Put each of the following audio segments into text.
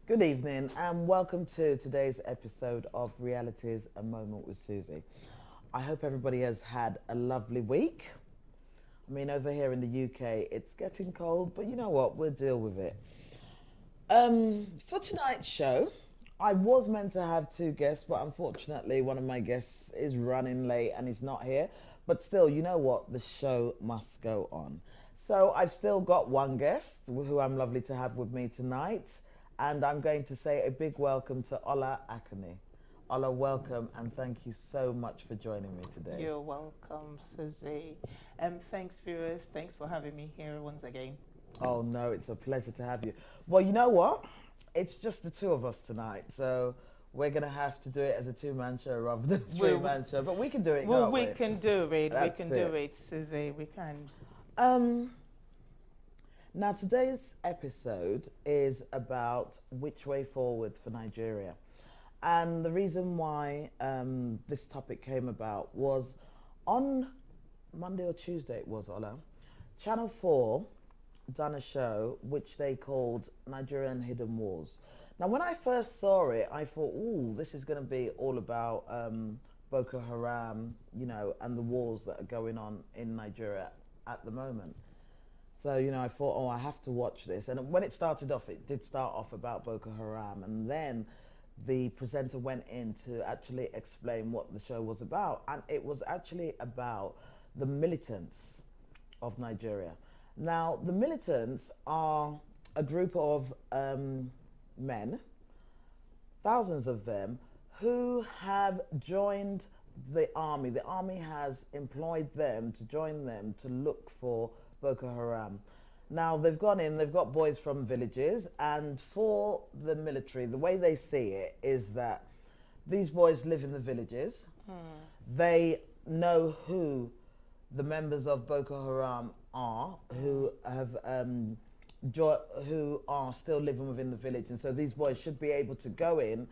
Good evening and welcome to today's episode of Realities, A Moment with Susie. I hope everybody has had a lovely week. I mean, over here in the UK, it's getting cold, but you know what? We'll deal with it. For tonight's show, I was meant to have two guests, but unfortunately, one of my guests is running late and he's not here. But still, you know what? The show must go on. So I've still got one guest who I'm lovely to have with me tonight. And I'm going to say a big welcome to Ola Akane. Ola, welcome, and thank you so much for joining me today. You're welcome, Susie. Thanks, viewers. Thanks for having me here once again. Oh, no, it's a pleasure to have you. Well, you know what? It's just the two of us tonight, so we're going to have to do it as a two-man show rather than a three-man show, but we can do it, well, can't we? We can do it. That's we can do it, Susie. We can. Now, today's episode is about which way forward for Nigeria. And the reason why this topic came about was on Monday or Tuesday, it was, Ola, Channel 4 done a show which they called Nigerian Hidden Wars. Now, when I first saw it, I thought, ooh, this is going to be all about Boko Haram, you know, and the wars that are going on in Nigeria at the moment. So, you know, I thought, oh, I have to watch this. And when it started off, it did start off about Boko Haram. And then the presenter went in to actually explain what the show was about. And it was actually about the militants of Nigeria. Now, the militants are a group of men, thousands of them, who have joined the army. The army has employed them to join them to look for Boko Haram. Now they've gone in, they've got boys from villages, and for the military, the way they see it is that these boys live in the villages. They know who the members of Boko Haram are, who have who are still living within the village, and so these boys should be able to go in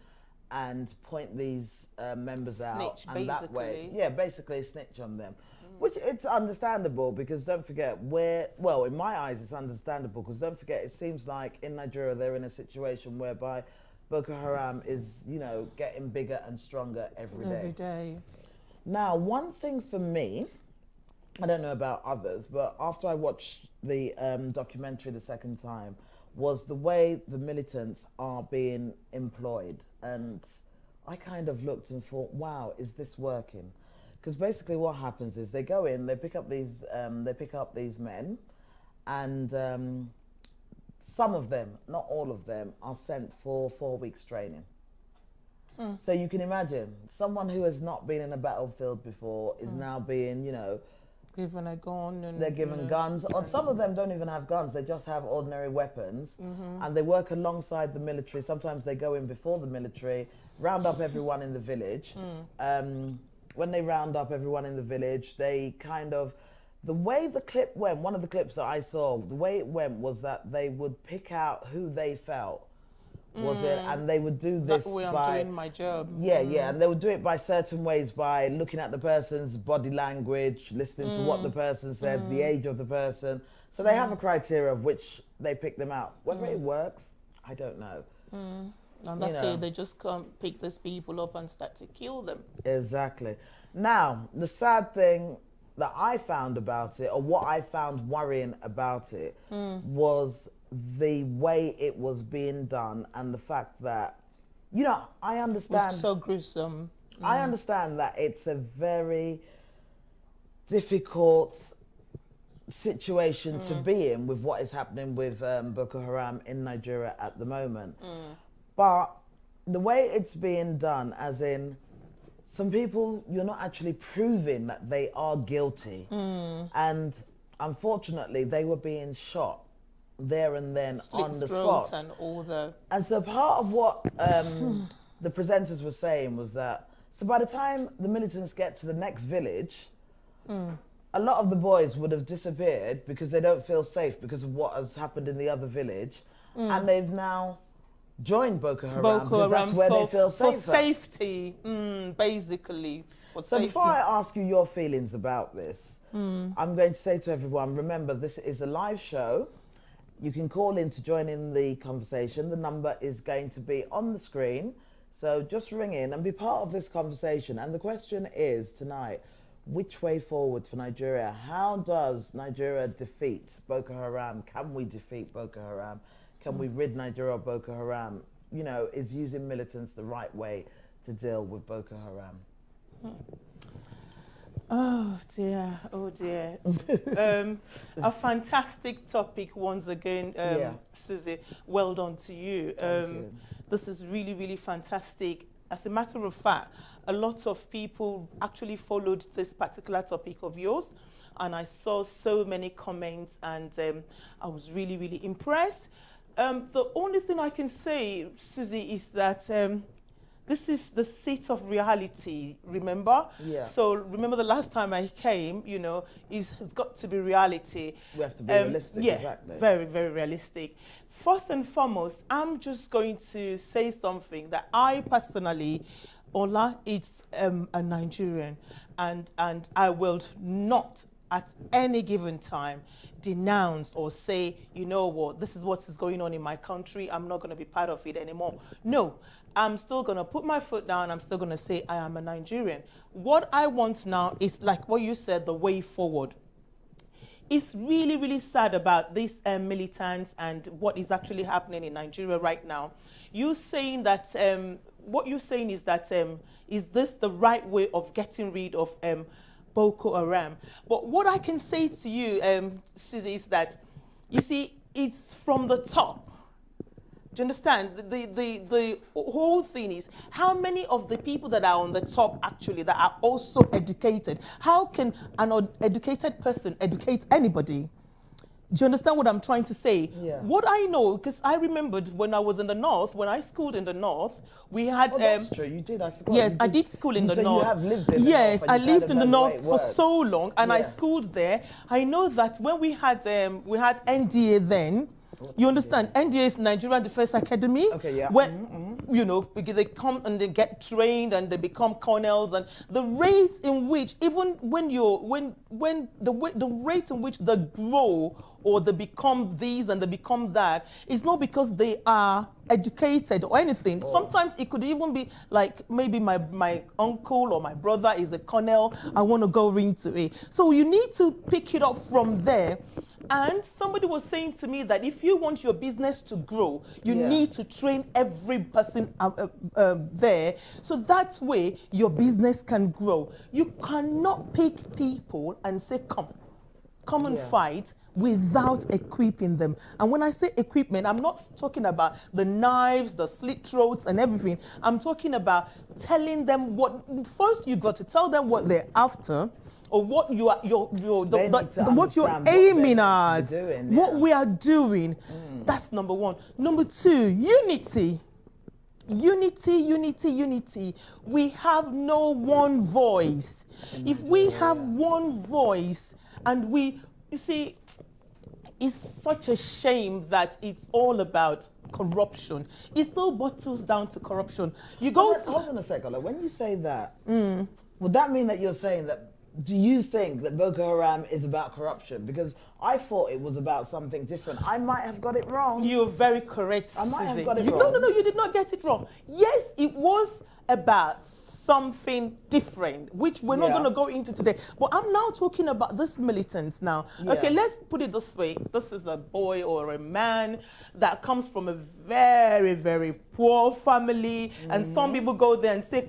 and point these members out, and that way, basically snitch on them. Which it's understandable, because don't forget, well, in my eyes it's understandable, because don't forget, it seems like in Nigeria they're in a situation whereby Boko Haram is, you know, getting bigger and stronger every day. Every day. Now, one thing for me, I don't know about others, but after I watched the documentary the second time, was the way the militants are being employed. And I kind of looked and thought, wow, is this working? Because basically what happens is they go in, they pick up these men, and some of them, not all of them, are sent for 4 weeks training. So you can imagine, someone who has not been in a battlefield before is now being, you know, given a gun. And, they're given guns, or some of them don't even have guns, they just have ordinary weapons, and they work alongside the military. Sometimes they go in before the military, round up everyone in the village. When they round up everyone in the village, they kind of, the way the clip went, one of the clips that I saw, the way it went was that they would pick out who they felt was it, and they would do this way by I'm doing my job. And they would do it by certain ways, by looking at the person's body language, listening to what the person said, the age of the person. So they have a criteria of which they pick them out. Whether it works, I don't know. And you that's know. it. They just come pick these people up and start to kill them. Exactly. Now, the sad thing that I found about it, or what I found worrying about it, was the way it was being done and the fact that, you know, I It understand. was so gruesome. I understand that it's a very difficult situation to be in with what is happening with Boko Haram in Nigeria at the moment. But the way it's being done, as in, some people, you're not actually proving that they are guilty. And unfortunately, they were being shot there and then on the spot. And all the... And so part of what the presenters were saying was that, so by the time the militants get to the next village, a lot of the boys would have disappeared because they don't feel safe because of what has happened in the other village. And they've now joined Boko Haram because that's where they feel safer. For safety, basically. So before I ask you your feelings about this, I'm going to say to everyone, remember, this is a live show. You can call in to join in the conversation. The number is going to be on the screen. So just ring in and be part of this conversation. And the question is tonight, which way forward for Nigeria? How does Nigeria defeat Boko Haram? Can we defeat Boko Haram? Can we rid Nigeria of Boko Haram? You know, is using militants the right way to deal with Boko Haram? Oh dear, oh dear. A fantastic topic once again, Susie. Well done to you. Thank you. This is really, really fantastic. As a matter of fact, a lot of people actually followed this particular topic of yours, and I saw so many comments, and I was really, really impressed. The only thing I can say, Susie, is that this is the seat of reality, remember? Yeah. So remember the last time I came, you know, it's got to be reality. We have to be realistic, yeah, exactly. Very, very realistic. First and foremost, I'm just going to say something that I personally, Ola, it's a Nigerian, and I will not at any given time denounce or say, you know what, this is what is going on in my country, I'm not going to be part of it anymore. No, I'm still going to put my foot down, I'm still going to say I am a Nigerian. What I want now is, like what you said, the way forward. It's really, really sad about these militants and what is actually happening in Nigeria right now. You saying that, what you're saying is that, is this the right way of getting rid of Boko Haram? But what I can say to you, Susie, is that, you see, it's from the top. Do you understand? The whole thing is, how many of the people that are on the top actually that are also educated? How can an educated person educate anybody? Do you understand what I'm trying to say? Yeah. What I know, because I remembered when I was in the north, when I schooled in the north, we had... Oh, that's true. You did. I forgot. Yes, I did school in the north. So you have lived in the north. Yes, I lived in the north for so long, and I Yeah. schooled there. I know that when we had NDA then, you understand? NDA is Nigerian Defense Academy. Okay, yeah. When, you know, they come and they get trained and they become colonels, and the rate in which, even when the rate in which they grow or they become these and they become that, is not because they are educated or anything. Oh. Sometimes it could even be like, maybe my uncle or my brother is a colonel, I want to go into it. So you need to pick it up from there. And somebody was saying to me that if you want your business to grow, you need to train every person there. So that way your business can grow. You cannot pick people and say, come and fight without equipping them. And when I say equipment, I'm not talking about the knives, the slit throats and everything. I'm talking about telling them what, first you got to tell them what they're after, or what what you're aiming at, what we are doing. That's number one. Number two, unity. Unity. We have no one voice. If we have one voice, and you see, it's such a shame that it's all about corruption. It still bottles down to corruption. You go. Hold on a second. Like, when you say that, would that mean that you're saying that do you think that Boko Haram is about corruption? Because I thought it was about something different. I might have got it wrong. You're very correct, I might have Susie. got it No, wrong. no, no, you did not get it wrong. Yes, it was about something different, which we're not Yeah. going to go into today. But I'm now talking about this militants now. Yeah. Okay, let's put it this way. This is a boy or a man that comes from a very, very poor family. And some people go there and say,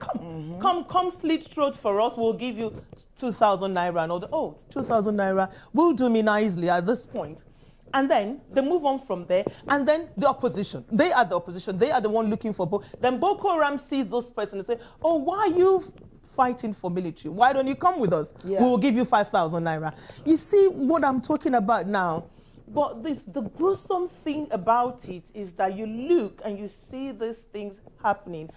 come slit throat for us. We'll give you 2,000 naira. And all the, 2,000 naira will do me nicely at this point. And then they move on from there, and then the opposition. They are the opposition. They are the one looking for. Then Boko Haram sees this person and say, "Oh, why are you fighting for military? Why don't you come with us? Yeah. We will give you 5,000 naira." You see what I'm talking about now? But the gruesome thing about it is that you look and you see these things happening.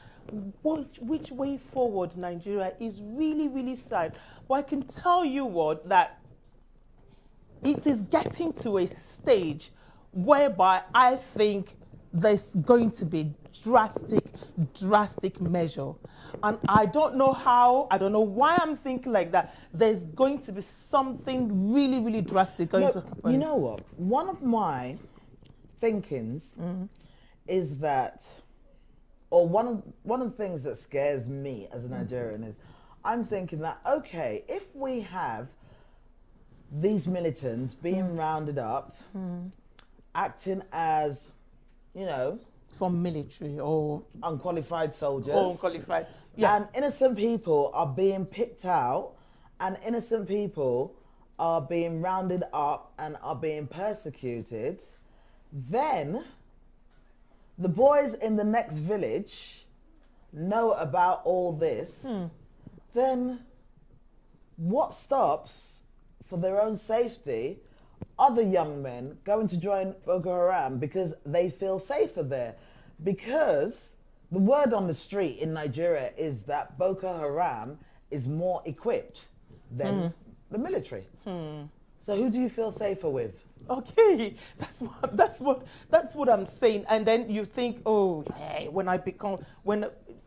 Which way forward, Nigeria, is really, really sad. But I can tell you what, that it is getting to a stage whereby I think there's going to be drastic measure. And I don't know how, I don't know why I'm thinking like that. There's going to be something really, really drastic going to happen. You know what? One of my thinkings is that, or one of the things that scares me as a Nigerian is, I'm thinking that, okay, if we have these militants being rounded up, acting as, you know, from military or unqualified soldiers. or unqualified. Yeah. And innocent people are being picked out, and innocent people are being rounded up and are being persecuted, then the boys in the next village know about all this, then what stops, for their own safety, other young men going to join Boko Haram because they feel safer there? Because the word on the street in Nigeria is that Boko Haram is more equipped than the military. So who do you feel safer with? Okay, that's what I'm saying. And then you think, oh, hey,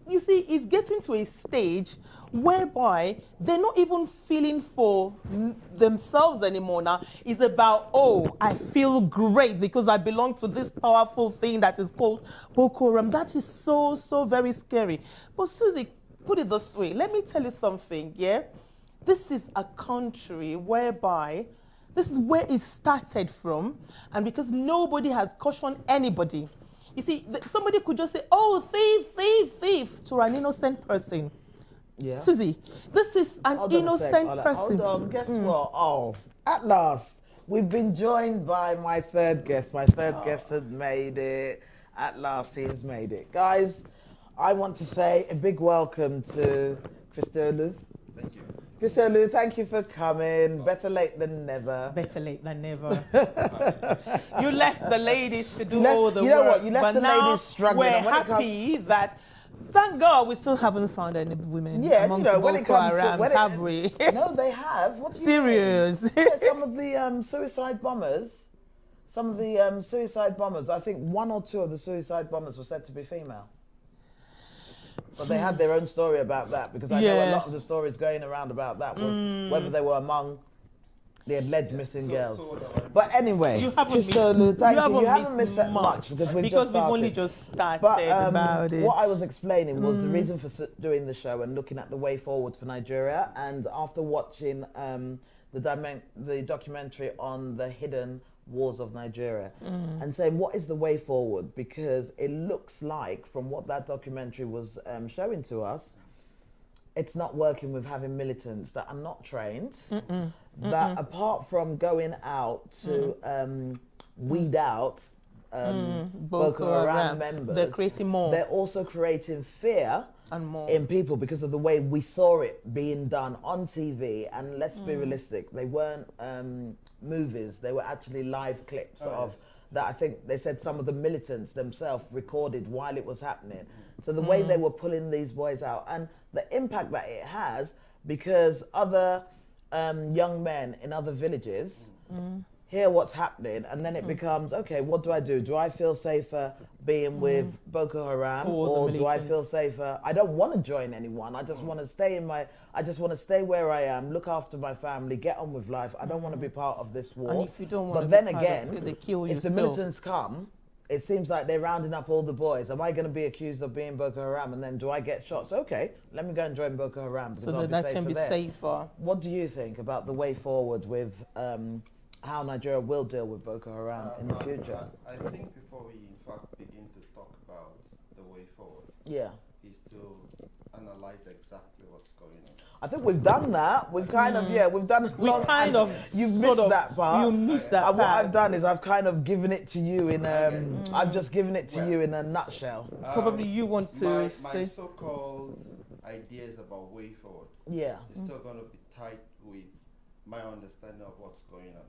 you see, it's getting to a stage whereby they're not even feeling for themselves anymore now. It's about, oh, I feel great because I belong to this powerful thing that is called Boko Haram. That is so, so very scary. But Susie, put it this way. Let me tell you something, yeah? This is a country whereby this is where it started from, and because nobody has cautioned anybody. You see, somebody could just say, oh, thief, to an innocent person. Yeah. Susie, this is an innocent person. Hold on, guess what? Oh, at last, we've been joined by my third guest. My third guest has made it. At last, he has made it. Guys, I want to say a big welcome to Christolu. Thank you. Christolu, thank you for coming. Better late than never. Better late than never. You left the ladies to do You all the work. you know what? You left but the now ladies struggling. we're And when it happy that, thank God, we still haven't found any women Yeah, amongst you know, the when it Boko comes to Harams, have we? No, they have. What do you Serious? mean? Yeah, some of the suicide bombers. Some of the suicide bombers. I think one or two of the suicide bombers were said to be female. But they had their own story about that, because I know a lot of the stories going around about that was whether they were among the alleged missing girls. But anyway, You haven't Christolu, thank you. You haven't missed missed that much because we've just started. we've only just started But about it. what I was explaining was the reason for doing the show and looking at the way forward for Nigeria. And after watching the documentary on the hidden wars of Nigeria and saying, what is the way forward? Because it looks like, from what that documentary was showing to us, it's not working with having militants that are not trained, that apart from going out to weed out Boko Haram members, they're creating more. They're also creating fear And more. in people because of the way we saw it being done on TV. And let's be realistic, they weren't movies, they were actually live clips of that. I think they said some of the militants themselves recorded while it was happening. So the way they were pulling these boys out, and the impact that it has, because other young men in other villages hear what's happening, and then it becomes, okay, what do I do? Do I feel safer being with Boko Haram, or do I feel safer? I don't want to join anyone. I just want to stay I just want to stay where I am, look after my family, get on with life. I don't want to be part of this war. And if you don't want but to then be part again, of it, they kill you if the still. militants come, it seems like they're rounding up all the boys. Am I going to be accused of being Boko Haram? And then do I get shot? So, okay, let me go and join Boko Haram because So I'll that be can be there. safer. What do you think about the way forward with how Nigeria will deal with Boko Haram in the future? I think before we in fact begin to talk about the way forward, is to analyze exactly what's going on. I think we've done that. We've kind of, we've done. You've missed that part. You missed that part. And what I've done is I've kind of given it to you in. I've just given it to you in a nutshell. Probably you want to my say. so-called ideas about way forward. Yeah. It's still going to be tied with my understanding of what's going on.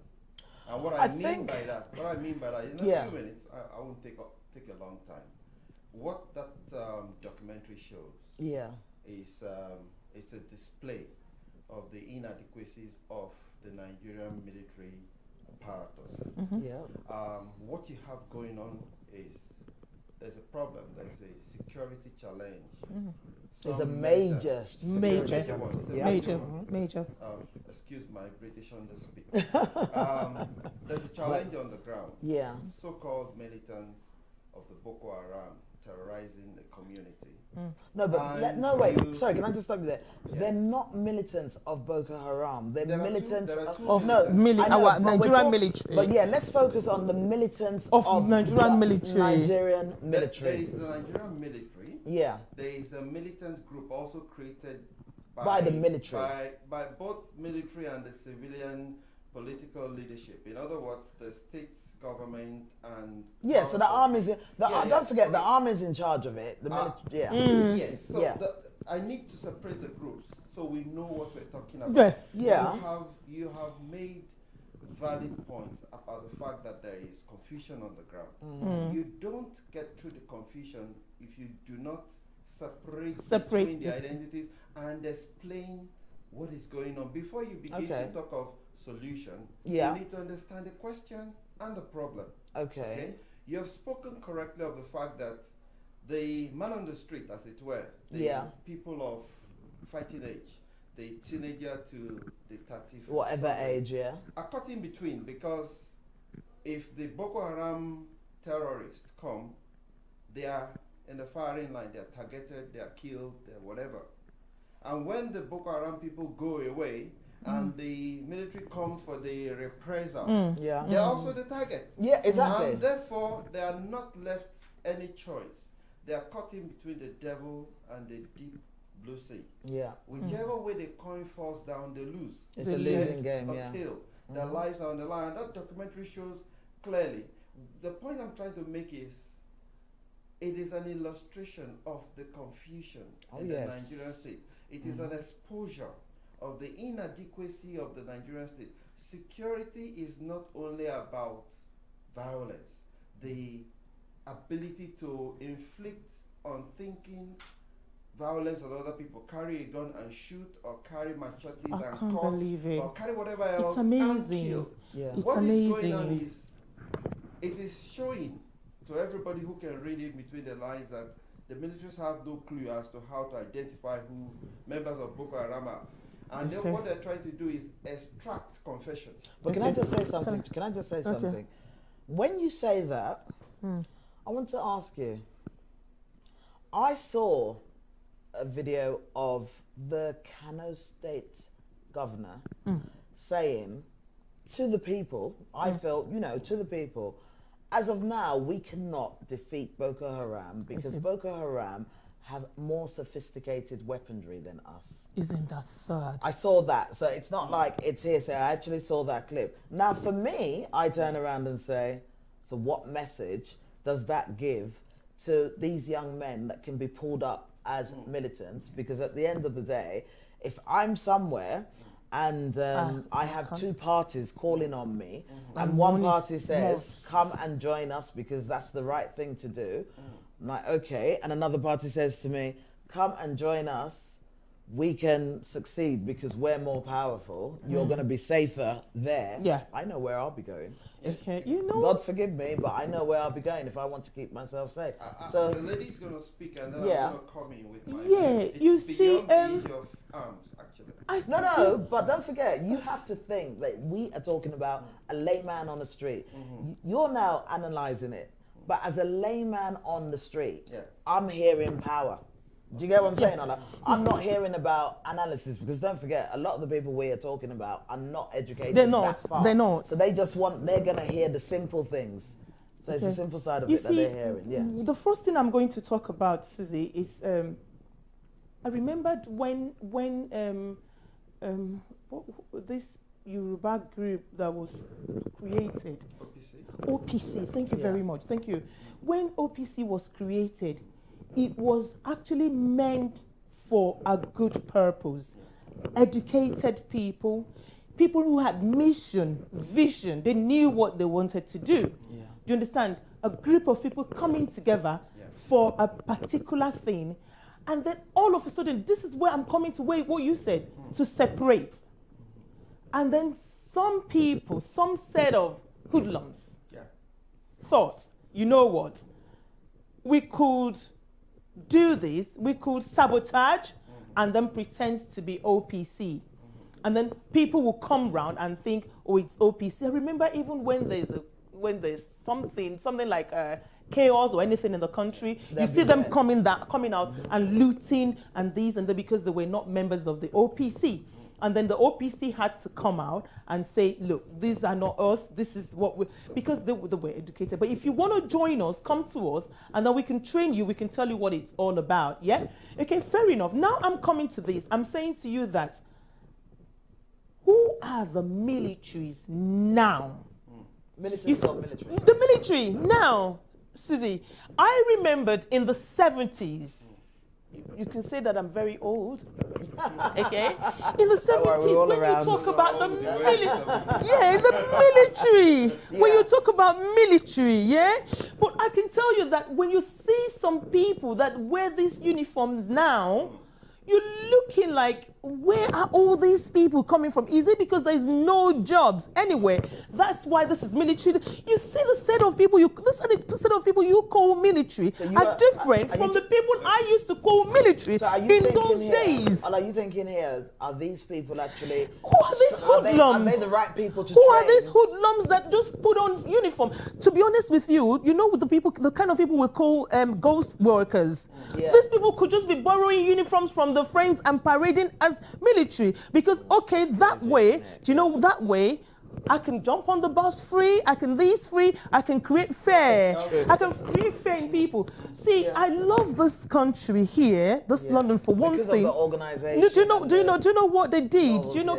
And what I mean by that, in a few minutes, I won't take a long time. What that documentary shows is it's a display of the inadequacies of the Nigerian military apparatus. What you have going on is there's a problem. There's a security challenge. It's a major. Excuse my British underspeak. There's a challenge on the ground. So-called militants of the Boko Haram terrorizing the community. No, but no, wait. Sorry, can I just stop you there? They're not militants of Boko Haram. They're militants of Nigerian military. But yeah, let's focus on the militants of Nigerian military. Nigerian military. There is the Nigerian military. Yeah. There is a militant group also created by the military. By both military and the civilian political leadership. In other words, the state government and so the army's don't forget the army's in charge of it. The yes. So I need to separate the groups so we know what we're talking about. You have made valid points about the fact that there is confusion on the ground. You don't get through the confusion if you do not separate between the identities and explain what is going on before you begin to talk of solution. You need to understand the question and the problem. Okay. You have spoken correctly of the fact that the man on the street, as it were, the people of fighting age, the teenager to the 30, whatever age, are caught in between, because if the Boko Haram terrorists come, they are in the firing line, they are targeted, they are killed, they are whatever. And when the Boko Haram people go away, and the military comes for the reprisal, they're also the target. Yeah, exactly. And therefore, they are not left any choice. They are caught in between the devil and the deep blue sea. Whichever way the coin falls down, they lose. It's a losing game, Until their lives are on the line. That documentary shows clearly. The point I'm trying to make is, it is an illustration of the confusion in the Nigerian state. It is an exposure of the inadequacy of the Nigerian state. Security is not only about violence, the ability to inflict unthinking violence on other people, carry a gun and shoot, or carry machetes and cut, or carry whatever else and kill. What is going on is, it is showing to everybody who can read it between the lines that the militaries have no clue as to how to identify who members of Boko Haram are. And then what they're trying to do is extract confession. But can I just say something? Can I just say something? When you say that, I want to ask you. I saw a video of the Kano State governor saying to the people, I felt, to the people, as of now, we cannot defeat Boko Haram because Boko Haram have more sophisticated weaponry than us. Isn't that sad? I saw that. So it's not like it's hearsay. I actually saw that clip. Now, for me, I turn around and say, so what message does that give to these young men that can be pulled up as militants? Because at the end of the day, if I'm somewhere and I have two parties calling on me, and one party says, come and join us because that's the right thing to do, I'm like, okay, and another party says to me, come and join us, we can succeed because we're more powerful. You're going to be safer there. Yeah. I know where I'll be going. Okay, you know. God forgive me, but I know where I'll be going if I want to keep myself safe. So the lady's going to speak, and then yeah. I'm going to come in with my Yeah, you see, beyond the age of arms, actually. No, but don't forget, you have to think that we are talking about a layman on the street. You're now analysing it, but as a layman on the street, I'm hearing power. Do you get what I'm saying, Ola? I'm not hearing about analysis, because don't forget, a lot of the people we are talking about are not educated that far. They're not. So they're going to hear the simple things. So it's the simple side of it that they're hearing. Yeah. The first thing I'm going to talk about, Susie, is I remembered when this Yoruba group that was created, OPC, thank you very much, thank you. When OPC was created, it was actually meant for a good purpose. Educated people, people who had mission, vision, they knew what they wanted to do. Do you understand? A group of people coming together for a particular thing, and then all of a sudden, this is where I'm coming to what you said, to separate. And then some people, some set of hoodlums thought, you know what, we could do this, we could sabotage and then pretend to be OPC. And then people will come round and think, oh, it's OPC. I remember even when there's something like chaos or anything in the country, you see them coming out and looting and these and that, because they were not members of the OPC. And then the OPC had to come out and say, look, these are not us, this is what we, because they were educated. But if you want to join us, come to us, and then we can train you, we can tell you what it's all about, yeah? Okay, fair enough. Now I'm coming to this. I'm saying to you that, who are the militaries now? Military, military. The military now, Susie, I remembered in the 70s, you can say that I'm very old, okay? In the 70s, when you talk about the military, when you talk about military, yeah? But I can tell you that when you see some people that wear these uniforms now, you're looking like, where are all these people coming from? Is it because there's no jobs anywhere? That's why this is military. You see the set of people the set of people you call military are different from the people I used to call military in those days. Are you thinking here, are these people actually... Who are these hoodlums? Are they the right people to Who train? are these hoodlums that just put on uniform? To be honest with you, you know the kind of people we call ghost workers. Yeah. These people could just be borrowing uniforms from the friends and parading as military, because okay, that way, do you know, that way I can jump on the bus free, I can these free, I can create fear, I can create fear in people. See, I love this country here, this London, for one because thing. Of the organization. Do you know what they did? Do you know,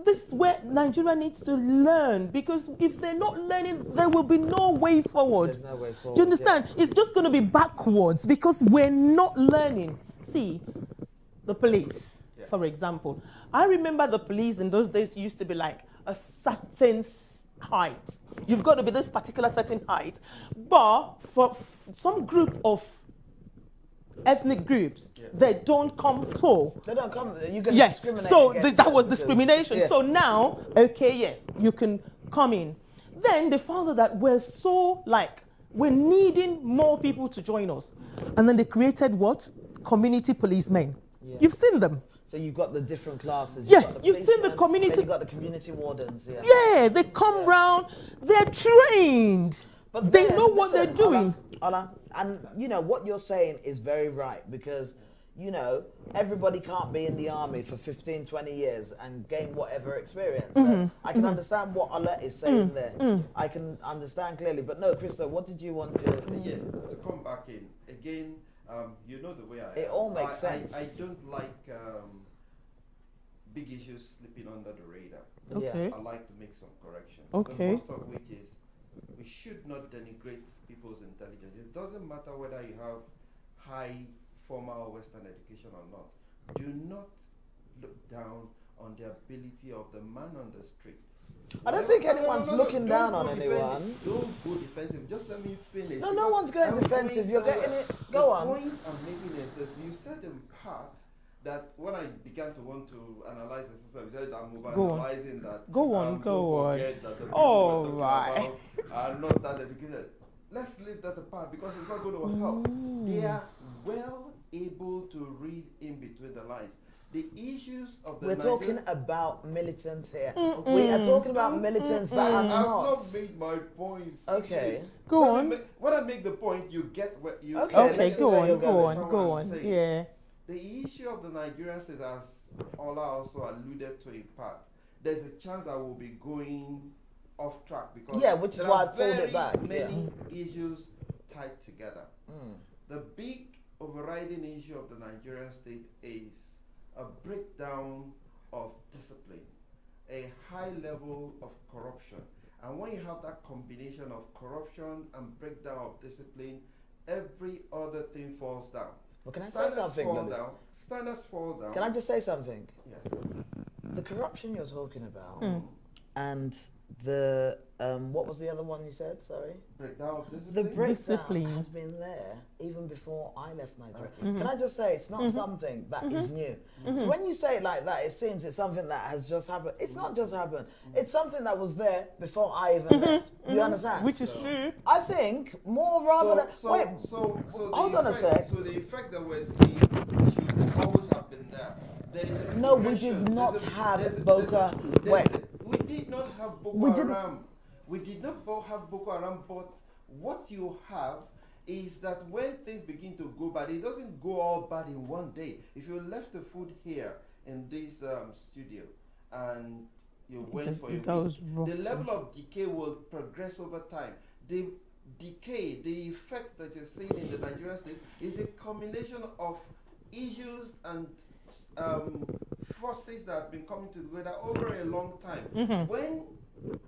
this is where Nigeria needs to learn, because if they're not learning, there will be no way forward. There's no way forward. Do you understand? It's just going to be backwards because we're not learning. See, the police, for example. I remember the police in those days used to be like a certain height. You've got to be this particular certain height. But for some group of ethnic groups, they don't come tall. They don't come, you can discriminate. So that was discrimination. So now, okay, you can come in. Then they found out that we're needing more people to join us. And then they created what? Community policemen. You've seen them. So you've got the different classes. You've seen the community. Then you've got the community wardens. Yeah, they come round. They're trained. But they know what they're doing. Ola, and you know what you're saying is very right, because you know everybody can't be in the army for 15, 20 years and gain whatever experience. So I can understand what Ola is saying there. I can understand clearly. But no, Christo, what did you want to? Yes, to come back in again. You know the way I am. It all makes sense. I don't like big issues slipping under the radar. Okay. I like to make some corrections. Okay. The first of which is, we should not denigrate people's intelligence. It doesn't matter whether you have high formal Western education or not. Do not look down on the ability of the man on the street. I don't think anyone's looking down on anyone. Don't go defensive. Just let me finish. No one's going defensive. You're getting it. Go on. The point I'm making is this. You said in part that when I began to want to analyze the system, I said I'm Go on. over-analyzing that. Go on, go don't on. forget that the people All we're talking right. about are not that educated. Let's leave that apart because it's not going to help. They are well able to read in between the lines. The issues of the We're talking about militants here. We are talking about militants that are I've not. not made my points. Okay. Go on. When I make the point, you get what you. Okay, Okay, let's see go where on, you're go going. on, go on. Yeah. The issue of the Nigerian state, as Ola also alluded to in part, there's a chance that we'll be going off track because which is there why I are pulled very it back. many issues tied together. The big overriding issue of the Nigerian state is a breakdown of discipline, a high level of corruption. And when you have that combination of corruption and breakdown of discipline, every other thing falls down. Well, can I say something, Lily? Standards fall down. Can I just say something? Yeah. The corruption you're talking about and the what was the other one you said? Sorry. Breakdown of discipline. The breakdown Discipline. has been there even before I left Nigeria. Can I just say it's not something that is new. So when you say it like that, it seems it's something that has just happened. It's not just happened. It's something that was there before I even left. You understand? Which is true. I think more rather than hold on a sec. So the effect that we're seeing should always have been there. There is a No, we progression. did not have there's a- Boko. Wait. We did not have Boko We didn't- Haram. We did not have Boko Haram, but what you have is that when things begin to go bad, it doesn't go all bad in one day. If you left the food here in this studio and you went for a week, the level of decay will progress over time. The decay, the effect that you're seeing in the Nigerian state is a combination of issues and forces that have been coming together over a long time. When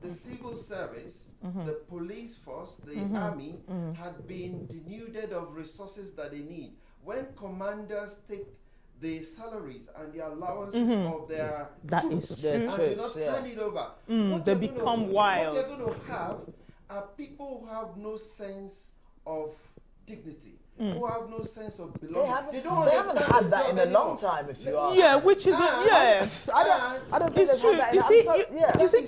the civil service, the police force, the army had been denuded of resources that they need. When commanders take the salaries and the allowances of their troops and do not hand it over, They become wild. What you're going to have are people who have no sense of dignity, who have no sense of belonging. They haven't had that in a long time, if you ask. Yeah, which is yes. I don't think It's they've true. had that. You I'm see,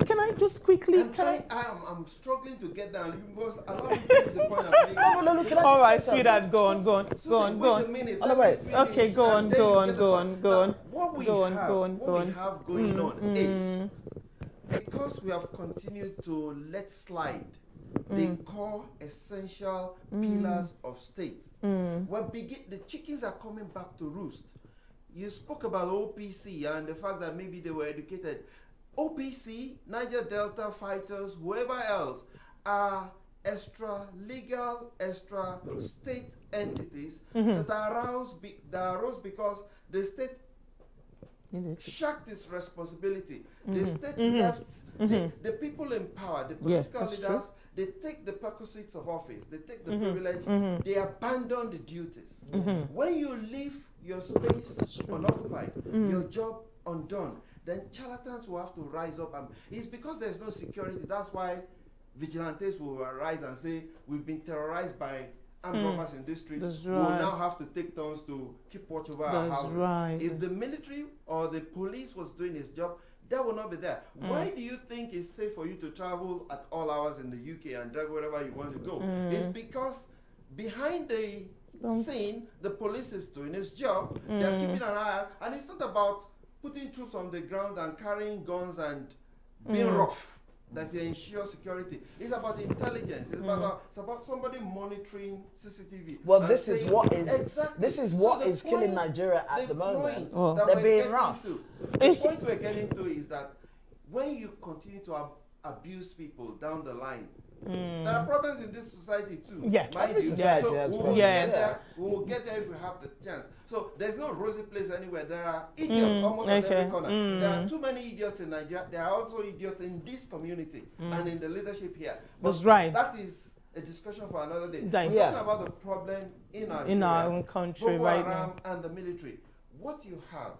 can I just quickly? I'm struggling to get down because allow me to finish the point I'm making. No, can I All just right, say something? sweetheart, go on. Susan, wait a minute, let me finish, Okay, go on, and then go you on, get the go point. on, go Now, on. What we Go on, have, go on, what go we on. have going on is because we have continued to let slide the core essential pillars of state. The chickens are coming back to roost. You spoke about OPC and the fact that maybe they were educated. OPC, Niger Delta fighters, whoever else, are extra legal, extra state entities that arose because the state shirked its responsibility. The state left the people in power, the political leaders. They take the perquisites of office, they take the privilege, they abandon the duties. When you leave your space unoccupied, your job undone, then charlatans will have to rise up. And it's because there's no security. That's why vigilantes will arise and say, we've been terrorized by armed robbers in this street. We'll now have to take turns to keep watch over our houses. If the military or the police was doing its job, that will not be there. Why do you think it's safe for you to travel at all hours in the UK and drive wherever you want to go? It's because behind the scene, the police is doing its job. They're keeping an eye out. And it's not about putting troops on the ground and carrying guns and being rough that they ensure security. It's about intelligence. It's about somebody monitoring CCTV. Well, this is what is killing Nigeria at the moment. They're being rough. The point we're getting to is that when you continue to abuse people down the line, there are problems in this society too. Yeah, mind you. Society So has we will problems. get there. We will get there if we have the chance. So there's no rosy place anywhere. There are idiots almost at every corner. There are too many idiots in Nigeria. There are also idiots in this community and in the leadership here. But That's right. that is a discussion for another day. That- We're talking about the problem in Nigeria, In our own country Boko right Haram now. and the military. What you have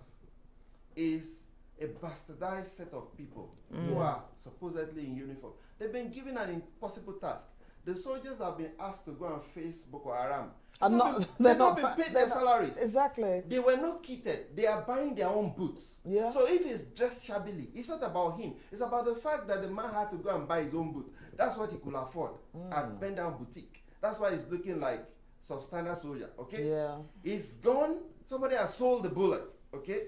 is a bastardized set of people who are supposedly in uniform. They've been given an impossible task. The soldiers have been asked to go and face Boko Haram. They're not been paid their salaries. Exactly. They were not kitted. They are buying their own boots. Yeah. So if he's dressed shabbily, it's not about him. It's about the fact that the man had to go and buy his own boot. That's what he could afford at Bend Down Boutique. That's why he's looking like substandard soldier. Okay. Yeah. He's gone. Somebody has sold the bullet. Okay.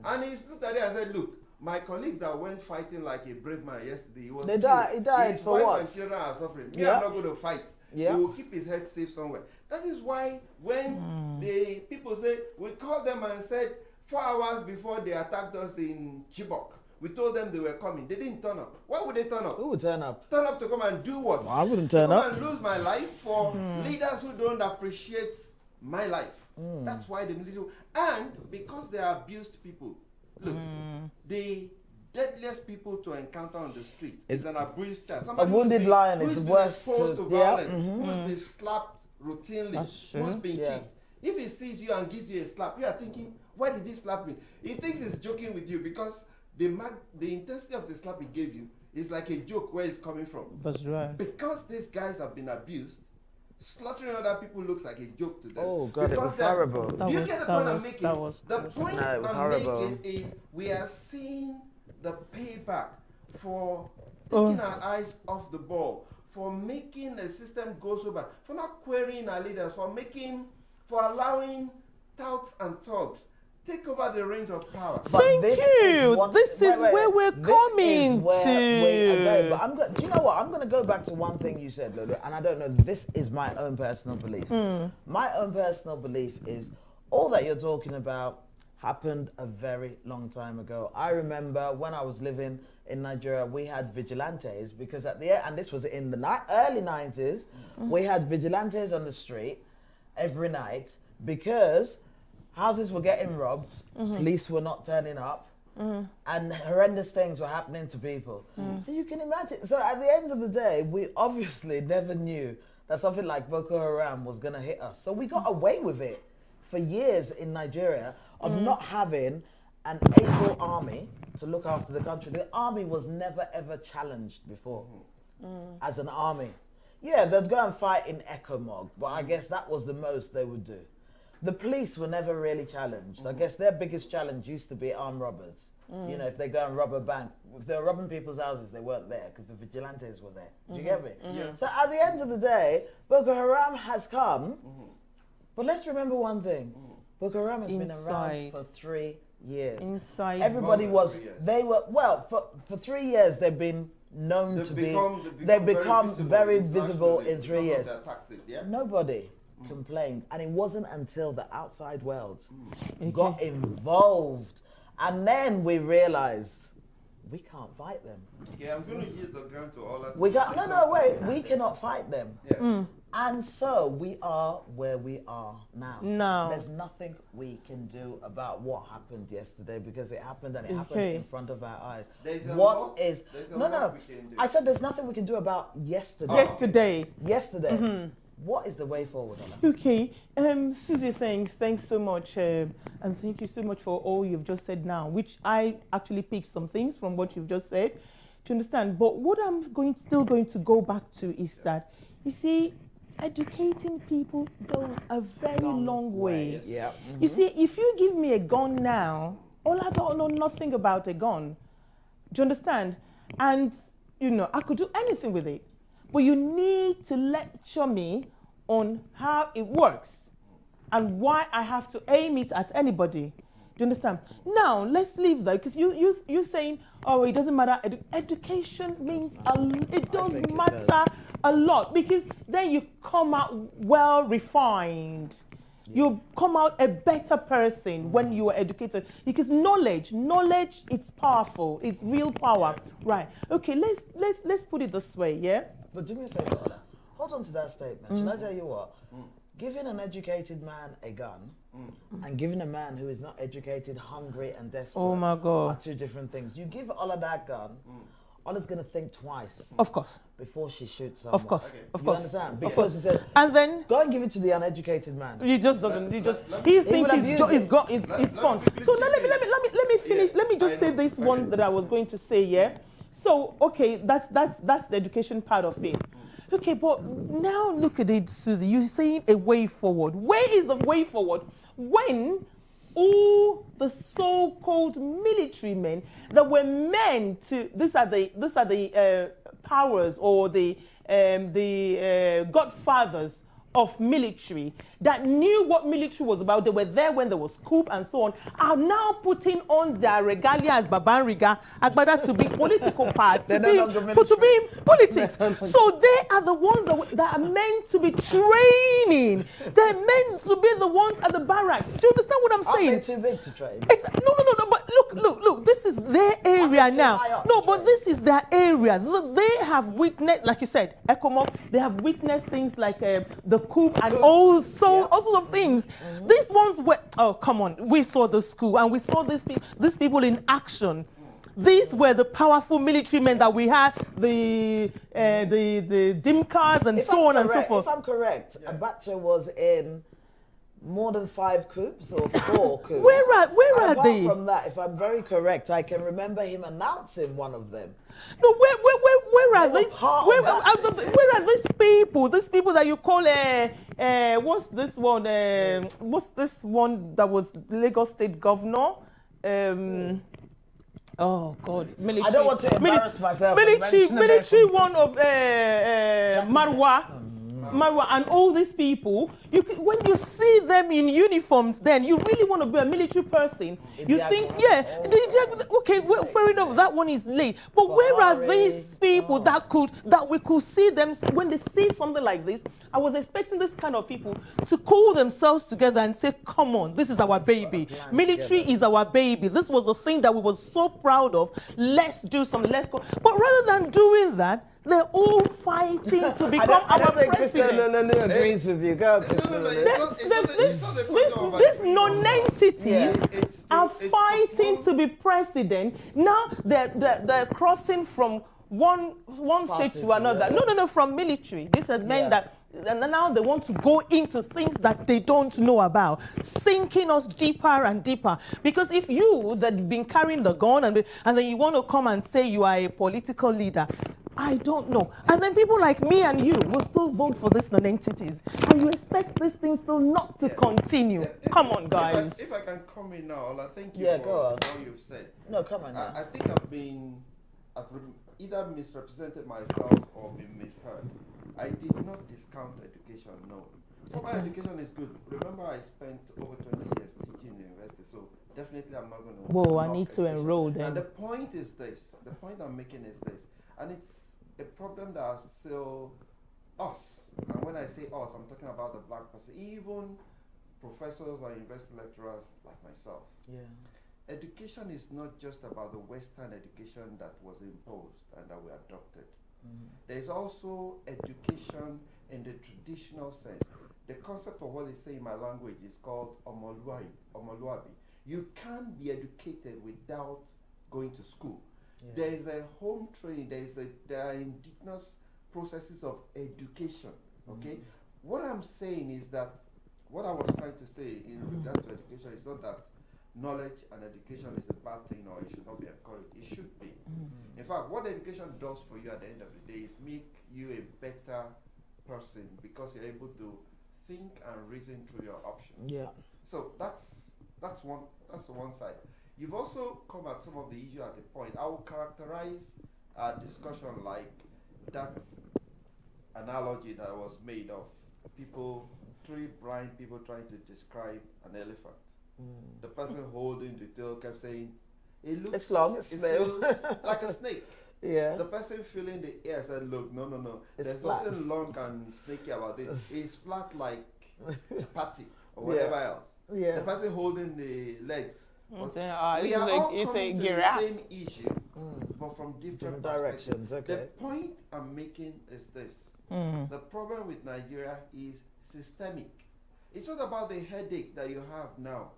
And he's looked at it and said, "Look, my colleagues that went fighting like a brave man yesterday, he died his for wife what? and children are suffering. Me, Yeah. I'm not going to fight. Yeah. He will keep his head safe somewhere." That is why when the people say, we called them and said 4 hours before they attacked us in Chibok, we told them they were coming. They didn't turn up. Why would they turn up? Who would turn up? Turn up to come and do what? Well, I wouldn't turn to up. come and lose my life for leaders who don't appreciate my life. That's why the military, and because they are abused people. Look, the deadliest people to encounter on the street is an abused child. A wounded lion is the worst. Exposed to violence, who's been slapped routinely, who's been kicked. If he sees you and gives you a slap, you are thinking, why did he slap me? He thinks he's joking with you because the intensity of the slap he gave you is like a joke where it's coming from. That's right. Because these guys have been abused, slaughtering other people looks like a joke to them. Oh God, because it was horrible. Do you get the point I'm making? The point No, I'm making is we are seeing the payback for taking our eyes off the ball, for making the system go so bad, for not querying our leaders, for allowing touts and thugs take over the reins of power. Thank you. This is where we're coming to. But do you know what? I'm going to go back to one thing you said, Lulu, and I don't know. This is my own personal belief. My own personal belief is all that you're talking about happened a very long time ago. I remember when I was living in Nigeria, we had vigilantes because at the end, and this was in the early 90s, we had vigilantes on the street every night because houses were getting robbed, police were not turning up, and horrendous things were happening to people. So you can imagine. So at the end of the day, we obviously never knew that something like Boko Haram was going to hit us. So we got away with it for years in Nigeria of not having an able army to look after the country. The army was never ever challenged before as an army. Yeah, they'd go and fight in Ecomog, but I guess that was the most they would do. The police were never really challenged. I guess their biggest challenge used to be armed robbers. You know, if they go and rob a bank, if they were robbing people's houses, they weren't there because the vigilantes were there. Do you get me? Yeah. So at the end of the day, Boko Haram has come, but let's remember one thing. Boko Haram has been around for 3 years. Everybody was, they were, well, for 3 years they've been known to be, they've become very visible in 3 years. Nobody complained, and it wasn't until the outside world got involved, and then we realized we can't fight them. Yeah, I'm going to use the ground to all that. We cannot fight them. Yeah. And so we are where we are now. There's nothing we can do about what happened yesterday because it happened and it happened in front of our eyes. I said there's nothing we can do about yesterday. Yesterday. What is the way forward, Ola? Okay, Susie, thanks so much, and thank you so much for all you've just said now, which I actually picked some things from what you've just said to understand. But what I'm still going to go back to is that, you see, educating people goes a very long way. Yeah. You see, if you give me a gun now, I don't know nothing about a gun. Do you understand? And, I could do anything with it. But you need to lecture me on how it works and why I have to aim it at anybody. Do you understand? Now, let's leave that because you're saying, oh, it doesn't matter. Education means it does matter a lot because then you come out well refined. You come out a better person when you are educated because knowledge, it's powerful. It's real power. Right. Okay, let's put it this way, yeah? But do me a favor, Ola. Hold on to that statement. Shall I tell you what? Giving an educated man a gun and giving a man who is not educated, hungry and desperate are two different things. You give Ola that gun, Ola's going to think twice. Of course. Before she shoots someone. Of course. Okay. Of you course. Understand? Because he said, and then go and give it to the uneducated man. He just doesn't. He thinks it's fun. So now let me finish. Yeah, let me just say this one that I was going to say. Yeah. So okay, that's the education part of it. Okay, but now look at it, Susie. You're saying a way forward. Where is the way forward? When all the so-called military men that were meant to, these are the powers or the godfathers of military that knew what military was about. They were there when there was coup and so on, are now putting on their regalia as Babariga Agbada to be political part, to be in politics. So they are the ones that are meant to be training. They're meant to be the ones at the barracks. Do you understand what I'm saying? Aren't they too big to train? No, but look, this is their area now. No, but this is their area. They have witnessed, like you said, ECOMOG, they have witnessed things like the coup and all sorts of things. These ones were, oh, come on, we saw the school and we saw these people in action. These were the powerful military men that we had, the Dimkas and so on and so forth. If I'm correct, Abacha was in more than 5 coups or 4 coups. Where are they? Apart from that, if I'm very correct, I can remember him announcing one of them. No, where are these? Where are these people? These people that you call what's this one? What's this one that was Lagos State Governor? Oh God, military. I don't want to embarrass myself. Military one of Marwa and all these people, when you see them in uniforms, then you really want to be a military person. You think, okay, well, fair enough, that one is late. But where are these people that we could see them when they see something like this? I was expecting this kind of people to call themselves together and say, come on, this is our baby. Military is our baby. This was the thing that we were so proud of. Let's do something, let's go. But rather than doing that, they're all fighting to become our president. Lulu agrees with you. Go, These non-entities are fighting to be president. Now they're crossing from one state to another. No, from military. This has meant that. And now they want to go into things that they don't know about, sinking us deeper and deeper. Because if you that been carrying the gun and then you want to come and say you are a political leader, I don't know. And then people like me and you will still vote for these non-entities. And you expect these things still not to continue. Come on, guys. If I can come in now, Ola, thank you for all you've said. No, come on now. I think I've either misrepresented myself or been misheard. I did not discount education, no. Formal education is good. Remember, I spent over 20 years teaching in the university, so definitely I'm not going to... Whoa, I need to enroll then. And the point is this, the point I'm making is this, and it's a problem that is still us. And when I say us, I'm talking about the black person, even professors or university lecturers like myself. Yeah. Education is not just about the Western education that was imposed and that we adopted. There's also education in the traditional sense. The concept of what they say in my language is called omoluabi. You can't be educated without going to school. Yeah. There is a home training, there are indigenous processes of education. Okay? What I'm saying is that, what I was trying to say in regards to education is not that knowledge and education is a bad thing or it should not be encouraged. It should be. In fact, what education does for you at the end of the day is make you a better person because you're able to think and reason through your options. Yeah. So that's the one side. You've also come at some of the issue at the point. I will characterize our discussion like that analogy that was made of three blind people trying to describe an elephant. The person holding the tail kept saying, it's long, it's like a snake. Yeah. The person feeling the air said, look, no. There's nothing long and snaky about it. It's flat like chapati or whatever else. Yeah. The person holding the legs. We are all coming to the same issue, but from different directions. Okay. The point I'm making is this. The problem with Nigeria is systemic. It's not about the headache that you have now,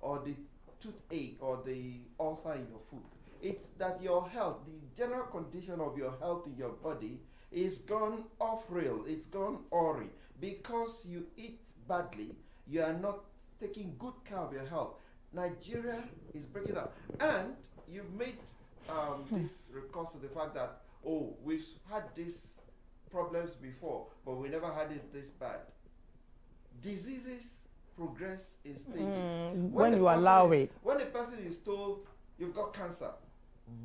or the toothache, or the ulcer in your foot. It's that your health, the general condition of your health in your body is gone off rail. It's gone awry. Because you eat badly, you are not taking good care of your health. Nigeria is breaking down. And you've made this recourse to the fact that, we've had this problems before, but we never had it this bad. Diseases progress in stages. When you allow it. When a person is told you've got cancer,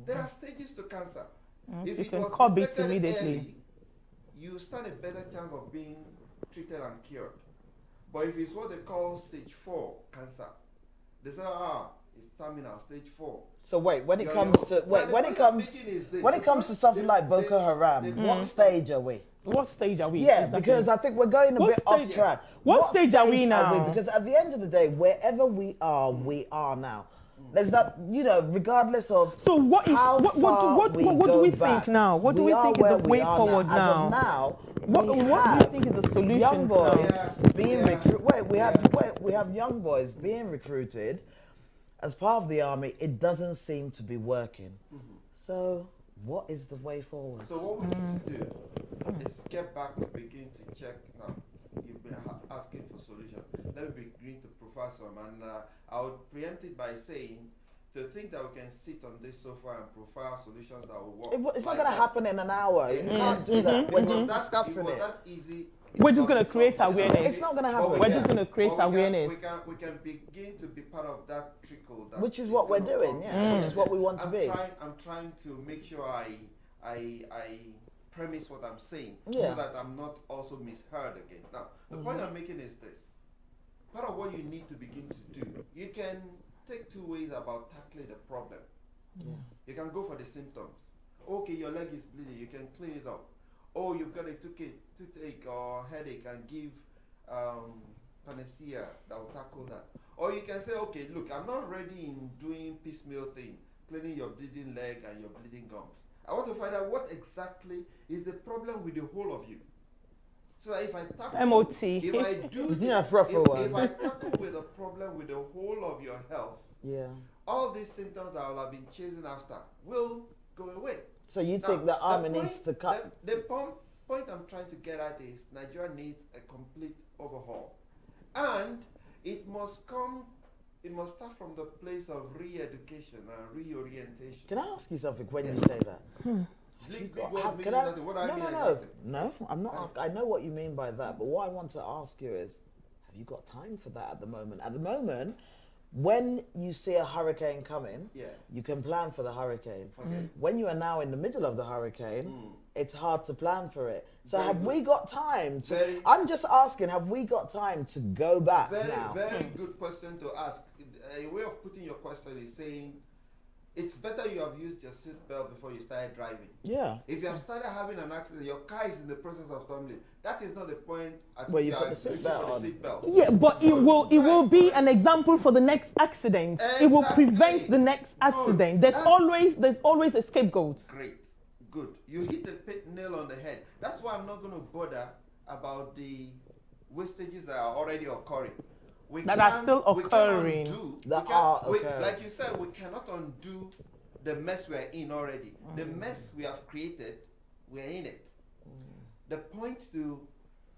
there are stages to cancer. If you it can was curb it detected immediately. early, you stand a better chance of being treated and cured. But if it's what they call stage 4 cancer, they say, it's terminal, stage 4. So wait, when it comes to something like Boko Haram, what stage are we? What stage are we? Yeah, because I think we're going a bit off track. What stage are we now? Because at the end of the day, wherever we are now. There's that, regardless of. So what is how what do we think now? What do we think is the way forward now? As of now, what do you think is the solution? Young boys being recruited. We have young boys being recruited as part of the army. It doesn't seem to be working. So what is the way forward? So what we need to do is get back to begin to check now. You've been asking for solutions. Let me begin to profile some, and I would preempt it by saying to think that we can sit on this sofa and profile solutions that will work. It's not going to happen in an hour. You can't do that. We're just discussing it. That easy. We're just going to create awareness. It's not going to happen. We're just going to create awareness. We can begin to be part of that trickle. Which is what we're doing, which is what we want to be. I'm trying to make sure I premise what I'm saying so that I'm not also misheard again. Now, the point I'm making is this. Part of what you need to begin to do, you can take two ways about tackling the problem. You can go for the symptoms. Okay, your leg is bleeding, you can clean it up. Oh, you've got a toothache or headache, and give panacea that will tackle that. Or you can say, okay, look, I'm not ready in doing piecemeal thing, cleaning your bleeding leg and your bleeding gums. I want to find out what exactly is the problem with the whole of you. So that if I tackle MOT. if I do if I tackle with a problem with the whole of your health, all these symptoms that I will have been chasing after will go away. So you think the army needs to cut? The point I'm trying to get at is Nigeria needs a complete overhaul, and it must start from the place of re-education and reorientation. Can I ask you something when you say that? No, I'm not asking. I know what you mean by that, but what I want to ask you is, have you got time for that at the moment? At the moment, when you see a hurricane coming, you can plan for the hurricane. When you are now in the middle of the hurricane, it's hard to plan for it. So have we got time to, I'm just asking, have we got time to go back now? Very good question to ask. A way of putting your question is saying, it's better you have used your seatbelt before you started driving. Yeah. If you have started having an accident, your car is in the process of tumbling. That is not the point at where which you put the seatbelt on. Yeah, but it will be an example for the next accident. Exactly. It will prevent the next accident. There's always a scapegoat. Great, good. You hit the nail on the head. That's why I'm not going to bother about the wastages that are already occurring. That are still occurring. Like you said, we cannot undo the mess we are in already. The mess we have created, we are in it. The point to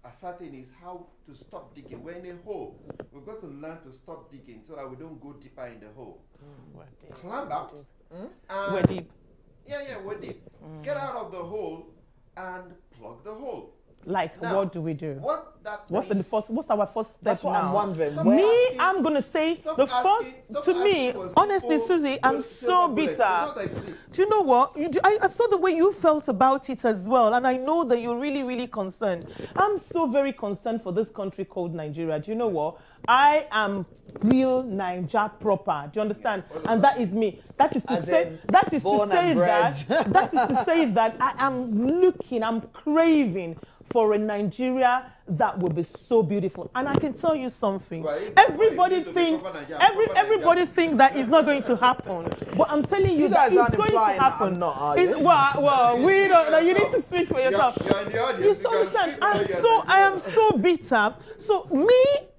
ascertain is how to stop digging. We're in a hole. We've got to learn to stop digging so that we don't go deeper in the hole. Climb out. We're deep. Yeah, we're deep. Get out of the hole and plug the hole. Like, now, what do we do? What's our first step? That's what now? I'm wondering. I'm going to say honestly, Susie, I'm so bitter. Do you know what? I saw the way you felt about it as well, and I know that you're really, really concerned. I'm so very concerned for this country called Nigeria. Do you know what? I am real Niger proper. Do you understand? And that is me. That is to say that I am I'm craving for a Nigeria that will be so beautiful. And I can tell you something. Everybody think that is not going to happen. But I'm telling you that it's going to happen. I'm not, are you? Well, we don't know. You need to speak for yourself. You're in the audience. You understand? I am so bitter. So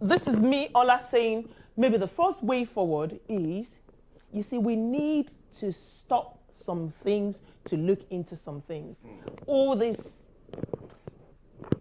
this is me, Ola, saying maybe the first way forward is, you see, we need to stop some things to look into some things. All this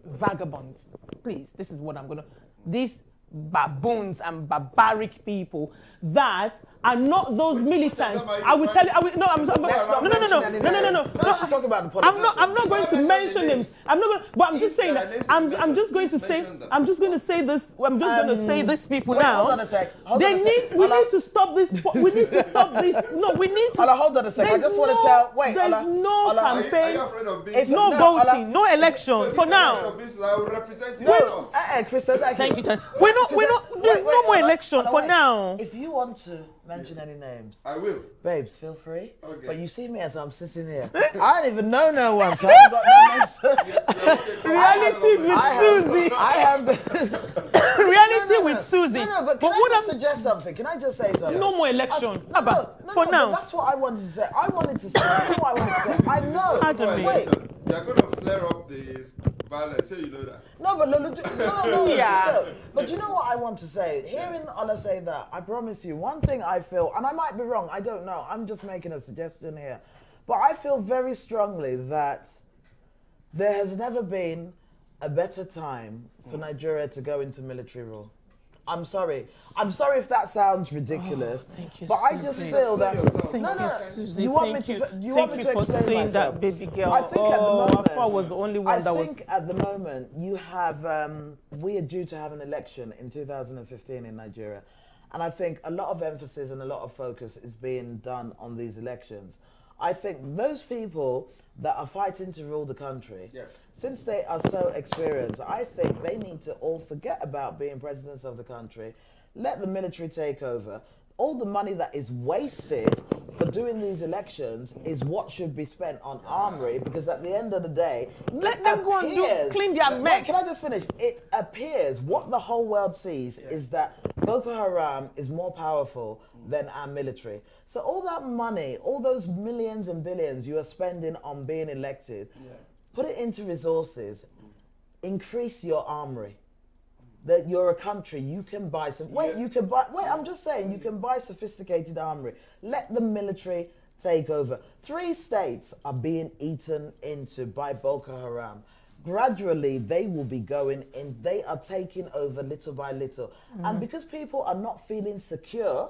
vagabonds, please, this is what I'm going to, these baboons and barbaric people that are not those militants. I will tell you. No. Let's not mention any names. No. Let's talk about the politicians. I'm not going to mention names. I'm not going. But I'm just saying that I'm just going to say this. I'm just going to say these people now. Hold on a sec. We need to stop this. We need to stop this. No, we need to. Hold on a sec. I just want to tell. Wait, there's no campaign. Are you afraid of being? No voting. No election for now. I will represent you. No, Krista, thank you, Jan. We're not. There's no more election for now. If you want to mention any names, I will. Babes, feel free. Okay. But you see me as I'm sitting here. I don't even know no one, so I haven't got no names. Realities with Susie. I have the reality with Susie. No, but can I just suggest something? Can I just say something? No more election. For now. That's what I wanted to say. You know what I wanted to say. I know. Pardon me. Wait. You're going to flare up this violence, so you know that. No, but no. Yeah. But you know what I want to say? Hearing Ola say that, I promise you, one thing I feel, and I might be wrong, I don't know, I'm just making a suggestion here, but I feel very strongly that there has never been a better time for Nigeria to go into military rule. I'm sorry if that sounds ridiculous, thank you, but I just feel that. Thank you, Susie. You want me to explain saying myself? that, baby girl. I think at the moment, I was the only one that was. I think at the moment you have. We are due to have an election in 2015 in Nigeria, and I think a lot of emphasis and a lot of focus is being done on these elections. I think those people that are fighting to rule the country. Yeah. Since they are so experienced, I think they need to all forget about being presidents of the country. Let the military take over. All the money that is wasted for doing these elections is what should be spent on armory, because at the end of the day, let them go and clean their mess. Wait, can I just finish? It appears what the whole world sees is that Boko Haram is more powerful than our military. So all that money, all those millions and billions you are spending on being elected, put it into resources, increase your armory. That you're a country, you can buy some. I'm just saying, you can buy sophisticated armory. Let the military take over. 3 states are being eaten into by Boko Haram. Gradually, they will be going in. They are taking over little by little. And because people are not feeling secure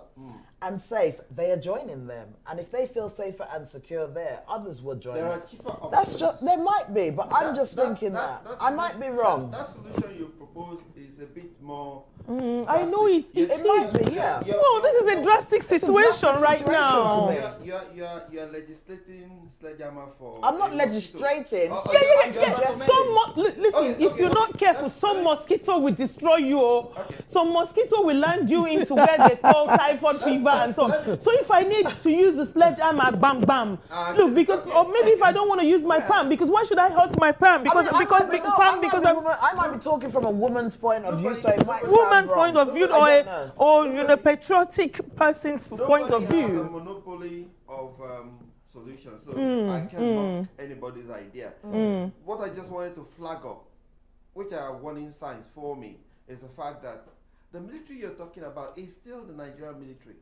and safe, they are joining them. And if they feel safer and secure there, others will join them. There are cheaper options. There might be, but I'm just thinking that. I might be wrong. That solution you propose is a bit more. I know it might be, yeah. Oh, this is a drastic situation right now. You're legislating sledgehammer for. I'm not legislating. Listen, if you're not careful, some mosquito will destroy you. Some mosquito will land you into where they call typhoid fever and so on. So if I need to use the sledgehammer, bam, bam. Look, because or maybe if I don't want to use my palm, because why should I hurt my palm? Because I might be talking from a woman's point of view, so it might woman's point of view, or a patriotic person's point of view. Has a monopoly of solutions, so I can't knock anybody's idea. What I just wanted to flag up, which are warning signs for me, is the fact that the military you're talking about is still the Nigerian military.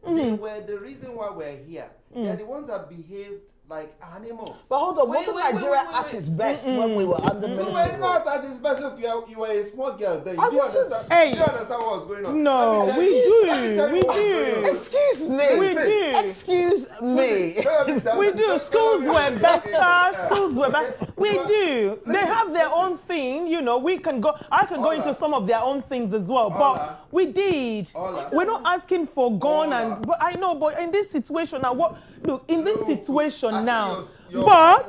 They were the reason why we're here. They're the ones that behaved like animals. But hold on, wasn't Nigeria at its best when we were under military? We were not at its best. Look, you were a small girl then. You understand what was going on? No, we do. Excuse me. We do. Excuse me. We do. Schools were better. We do. They have their own thing, you know. I can go into some of their own things as well. But we did. We're not asking for gun but I know, but in this situation now, in this situation now, sweetheart,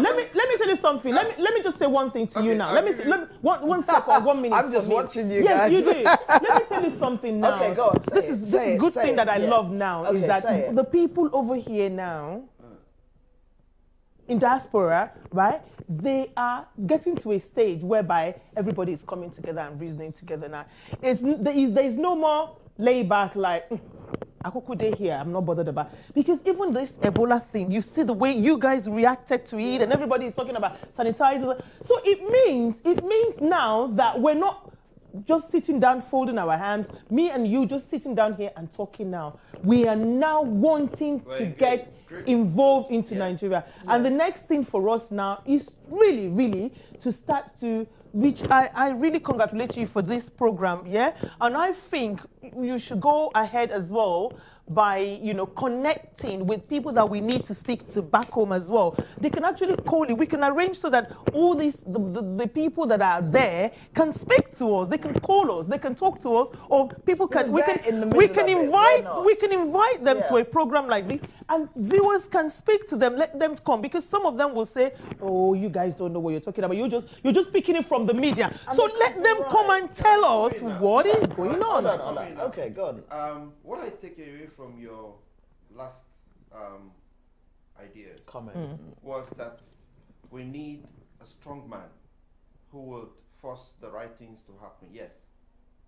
let me tell you something. Let me just say one thing to you now. Let me say, one second, 1 minute. I'm just watching you Yes, guys. you do. Let me tell you something now. Okay, go on. This is good thing that I love now is that the people over here now in diaspora, right? They are getting to a stage whereby everybody is coming together and reasoning together now. There is no more layback like. Akukude here, I'm not bothered about. Because even this Ebola thing, you see the way you guys reacted to it and everybody is talking about sanitizers. So it means now that we're not just sitting down folding our hands, me and you just sitting down here and talking now. We are now wanting to get involved into Nigeria. And the next thing for us now is really, really to start to which I really congratulate you for this program, yeah? And I think you should go ahead as well by, you know, connecting with people that we need to speak to back home as well. They can actually call you. We can arrange so that all these, the people that are there can speak to us. They can call us. They can talk to us, or people can, we can invite them to a program like this, and viewers can speak to them, let them come, because some of them will say, oh, you guys don't know what you're talking about. You're just picking it from the media. And so let them come and tell us what is going on. Hold on. Okay, go on. What I take away from your last idea comment was that we need a strong man who would force the right things to happen. Yes.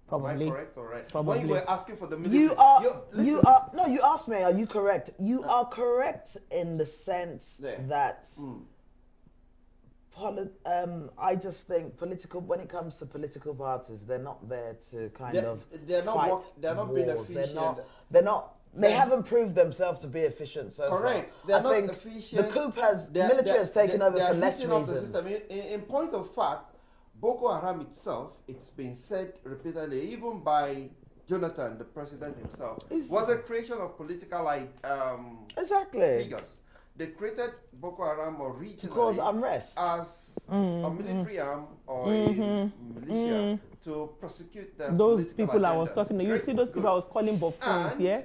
Probably. Am I correct or right? Probably. When you were asking for the military, you asked me, are you correct? You are correct in the sense that I just think when it comes to political parties, they're not there to they're not being wars. efficient. They haven't proved themselves to be efficient so correct. far. They're I not think efficient. The military has taken over for less reasons. The system. In point of fact, Boko Haram itself, it's been said repeatedly, even by Jonathan, the president himself, was a creation of political figures. They created Boko Haram originally to cause unrest as a military arm or a militia to prosecute the those people agendas. I was talking to. You see those people I was calling buffoons, yeah?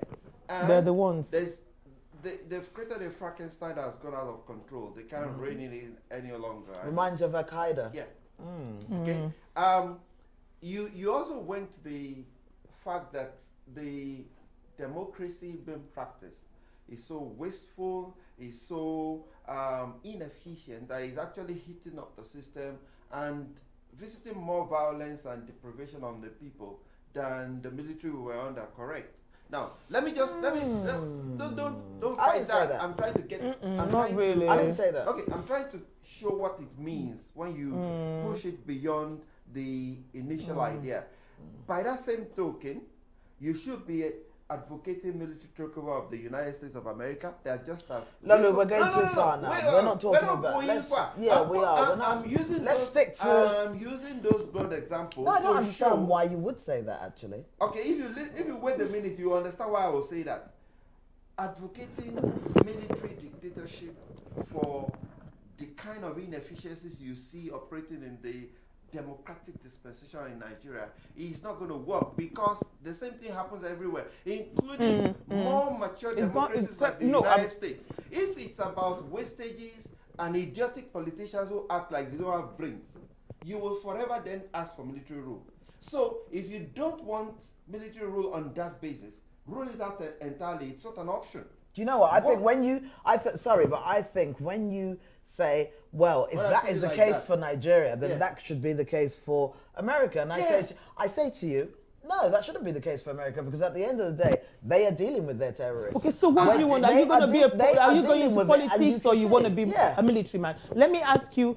They're the ones. They've created a Frankenstein that has gone out of control. They can't rein it in any longer. Reminds you of Al-Qaeda. Yeah. Okay. You also went to the fact that the democracy being practiced is so wasteful, is so inefficient that it's actually heating up the system and visiting more violence and deprivation on the people than the military were under. Correct. Now, don't fight that. I'm trying to get. I didn't say that. Okay, I'm trying to show what it means when you push it beyond the initial idea. By that same token, you should be advocating military takeover of the United States of America. They are just as... No, we're going too far now. We're not talking about... Yeah, we are. Let's stick to... I'm using those blunt examples. No, I don't understand why you would say that, actually. Okay, if you wait a minute, you understand why I will say that. Advocating military dictatorship for the kind of inefficiencies you see operating in the democratic dispensation in Nigeria is not going to work, because the same thing happens everywhere, including more mature democracies like the United States. If it's about wastages and idiotic politicians who act like they don't have brains, you will forever then ask for military rule. So if you don't want military rule on that basis, rule it out entirely. It's not an option. Do you know what? I think when you say, well, if that is the case for Nigeria, then that should be the case for America. And I say to you, no, that shouldn't be the case for America, because at the end of the day, they are dealing with their terrorists. Okay, so what do you want? Are you going to be are you going into politics, or you want to be a military man? Let me ask you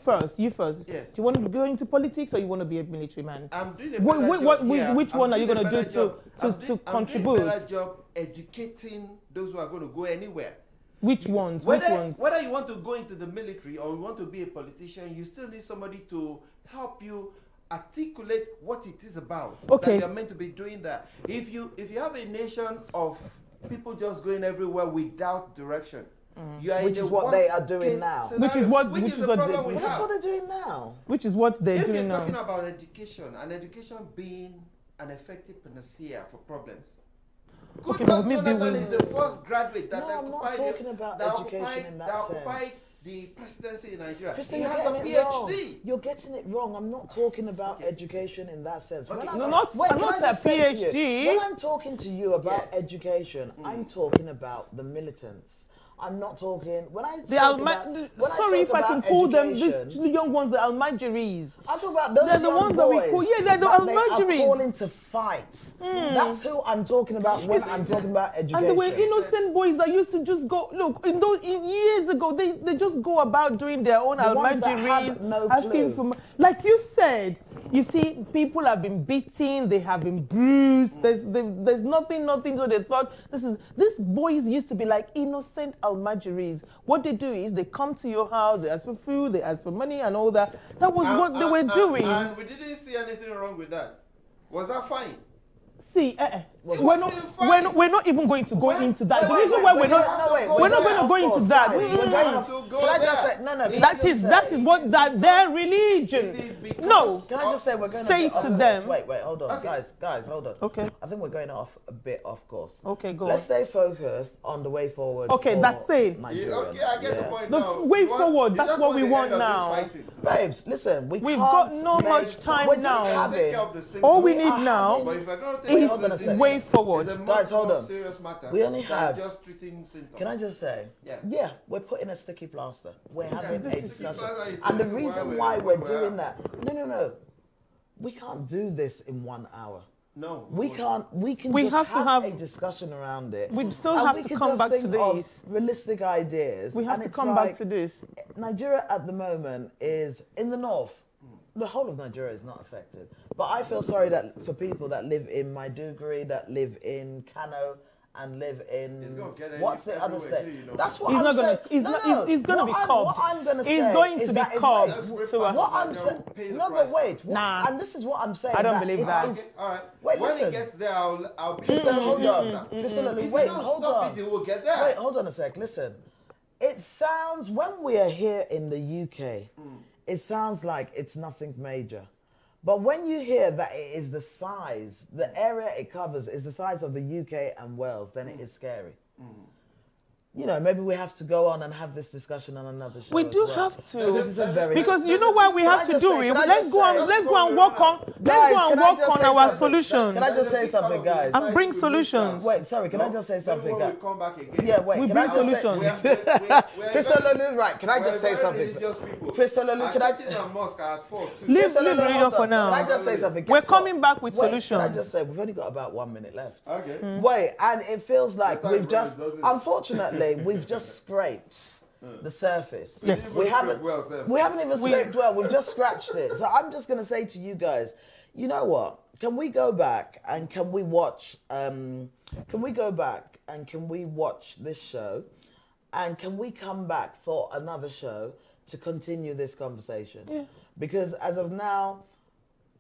first. Yes. Do you want to go into politics, or you want to be a military man? I'm doing a better job. Which one are you going to do to contribute? I'm doing a better job educating those who are going to go anywhere. Which ones? Whether you want to go into the military or you want to be a politician, you still need somebody to help you articulate what it is about. Okay. That you're meant to be doing that. If you have a nation of people just going everywhere without direction, which is what they are doing now. Which is what they're doing now. Which is what they're doing now. If you're talking about education, and education being an effective panacea for problems. Okay, but Jonathan is the first graduate that occupied the presidency in Nigeria. Kristen, he has a PhD. You're getting it wrong. I'm not talking about education in that sense. Okay. I'm not a PhD. When I'm talking to you about education, I'm talking about the militants. I'm not talking sorry if I can call them these young ones, the Almajiris. I'm talking about those they're the ones that we call. Yeah, they're the Almajiris. They are calling to fight. That's who I'm talking about when I'm talking about education. And there were innocent boys that used to just go. Look, years ago, they just go about doing their own Almajiris, no asking for. Like you said, You see, people have been beaten, they have been bruised. There's nothing. So they thought these boys used to be like innocent almajiris. What they do is they come to your house, they ask for food, they ask for money and all that. That was what they were doing. And we didn't see anything wrong with that. Was that fine? See, we're not even going to go into that. The reason why we're not going to go into that. That is what their religion. No. Can I just say we're going say to them? Wait, hold on, Okay. guys, hold on. Okay. I think we're going off a bit off course. Okay, go Let's on. stay focused on the way forward. Okay, that's it. Okay, I get the point The now. way forward, that's what we want the end of now. this fighting. Babes, listen, We've can't got no make- much time we're just now. having- Take care of the simple. All we We need are now But if we're going to is take the way forward. It's a Guys, much hold more on. serious matter. We only than have- just treating symptoms. Can I just say? Yeah. We're putting a sticky plaster. We're having a this is- discussion. Sticky plaster is And the the reason reason why why we're we're doing that, no. We can't do this in 1 hour. No. We can't. We can We just have to have- a discussion around it. We still And have we to can come just back to think of this. realistic ideas. We have and to it's come like, back to this. Nigeria at the moment is in the north. The whole of Nigeria is not affected. But I feel sorry that for people that live in Maiduguri, that live in Kano, and live in gonna get what's the other everywhere state? too, you know. That's what He's I'm not saying. gonna. He's gonna be What cobbed. I'm gonna say He's going is to be that cobbed. Every So, part what of I'm Nigeria saying. will pay the No, price but wait. for it. Nah. And this is what I'm saying. I don't that believe if that. I- Okay, all right. Wait, when listen. it gets there, I'll be Crystal, hold with you on. after. Crystal, If wait, you don't hold stop on. it, it will get there. Wait, hold on a sec. Listen. It sounds, when we are here in the UK, it sounds like it's nothing major. But when you hear that it is the size, the area it covers is the size of the UK and Wales, then it is scary. You know, maybe we have to go on and have this discussion on another show. we as do well. have This to. is a very Because you know why we have to do it. Let's go and work on. Guys, can I work just on say our something? solutions. Can I just say something, guys? And bring solutions. Wait, sorry, can I just say something, When guys? we come back again. Yeah, wait, We can bring I just solutions. say... Crystal Lulu, right, can I We're just say very something? religious people. Crystal Lulu, can I... Churches and mosques are at fault too. Leave Crystal Lulu, radio hold for on. now. Can I just say something? We're Guess what? coming back with Wait, solutions. Can I just say, we've only got about 1 minute left. Okay. Wait, and it feels like That's we've how it just, does it. unfortunately, we've just scraped the surface. Yes. We haven't, scrape well, sir. we haven't even scraped well. We've just scratched it. So I'm just going to say to you guys, you know what? Can we go back and can we watch? Can we go back and can we watch this show? And can we come back for another show to continue this conversation? Yeah. Because as of now,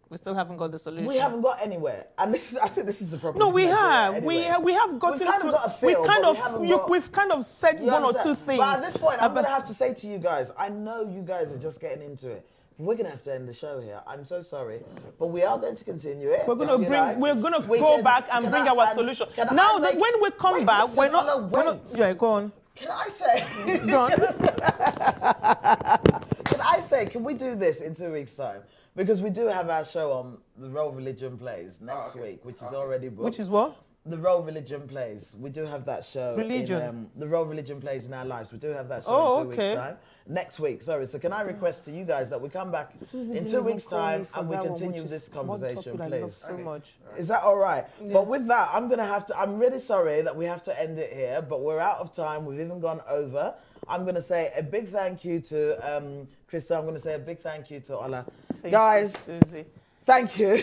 We still haven't got the solution. we haven't got anywhere, and I think this is the problem. No, with we Nigeria have. anyway. We have gotten We've kind to. of got a feel, we kind but of. we haven't got- We've kind of said You one or two understand? things. But at this point, I'm about- going to have to say to you guys, I know you guys are just getting into it. We're going to have to end the show here. I'm so sorry. But we are going to continue it. We're gonna if you bring. like. We're gonna We go can- back and can bring I- our and solution. can I Now, make- when we come Wait, back, listen, we're not. Ola, we're not- wait. Yeah, go on. Can I say? Go on. Can I say? Can we do this in 2 weeks' time? Because we do have our show on the role religion plays next okay. week, which is already booked. Which is what? The role religion plays. We do have that show. Religion. In, the role religion plays in our lives. We do have that show Oh, in 2 okay. weeks' time. Next week, sorry. So can I request to you guys that we come back Susie in didn't 2 even weeks' call me time for and we that one, continue which this is one conversation, topic I love please? so Okay. much. Is that all right? But with that, I'm really sorry that we have to end it here, but we're out of time. We've even gone over. I'm going to say a big thank you to Krista. I'm going to say a big thank you to Ola. Thank Guys, you, Susie. thank you.